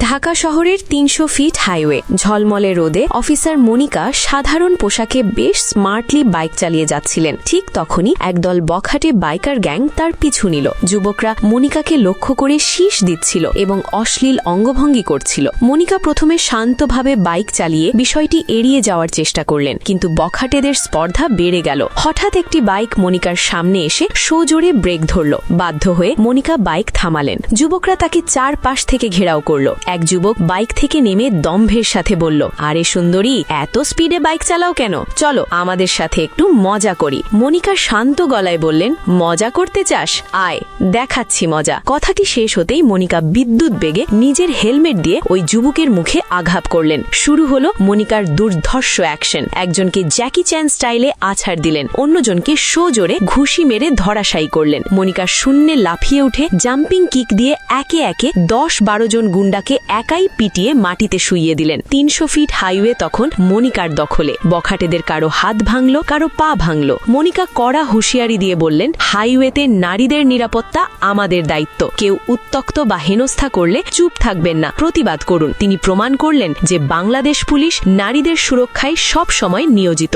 ঢাকা শহরের ৩০০ fit highway ঝলমলে রোদে অফিসার মনিকা সাধারণ পোশাকে বেশ স্মার্টলি বাইক চালিয়ে যাচ্ছিলেন। ঠিক তখনই একদল বখাটে বাইকার গ্যাং তার পিছু নিল। যুবকরা মনিকাকে লক্ষ্য করে শীষ দিচ্ছিল এবং অশ্লীল অঙ্গভঙ্গি করছিল। মনিকা প্রথমে শান্তভাবে বাইক চালিয়ে বিষয়টি এড়িয়ে যাওয়ার চেষ্টা করলেন, কিন্তু বখাটেদের স্পর্ধা বেড়ে গেল। হঠাৎ একটি বাইক মনিকার সামনে এসে সোজোরে ব্রেক ধরল। বাধ্য হয়ে মনিকা বাইক থামালেন। যুবকরা তাকে চারপাশ থেকে ঘেরাও করল। এক যুবক বাইক থেকে নেমে দম্ভের সাথে বলল, আরে সুন্দরী, এত স্পিডে বাইক চালাও কেন? চলো আমাদের সাথে একটু মজা করি। মনিকা শান্ত গলায় বললেন, মজা করতে চাস? আয় দেখাচ্ছি মজা। কথাটি শেষ হতেই মনিকা বিদ্যুৎ বেগে নিজের হেলমেট দিয়ে ওই যুবকের মুখে আঘাত করলেন। শুরু হলো মনিকার দুর্ধর্ষ অ্যাকশন। একজনকে জ্যাকি চ্যান স্টাইলে আছাড় দিলেন, অন্যজনকে সোজোরে ঘুষি মেরে ধরাশায়ী করলেন। মনিকা শূন্যে লাফিয়ে উঠে জাম্পিং কিক দিয়ে একে একে ১০-১২ জন গুন্ডাকে একাই পিটিয়ে মাটিতে শুইয়ে দিলেন। ৩০০ ফিট হাইওয়ে তখন মনিকার দখলে। বখাটেদের কারো হাত ভাঙল, কারো পা ভাঙল। মনিকা কড়া হুঁশিয়ারি দিয়ে বললেন, হাইওয়েতে নারীদের নিরাপত্তা আমাদের দায়িত্ব। কেউ উত্তক্ত বা হেনস্থা করলে চুপ থাকবেন না, প্রতিবাদ করুন। তিনি প্রমাণ করলেন যে বাংলাদেশ পুলিশ নারীদের সুরক্ষায় সব সময় নিয়োজিত।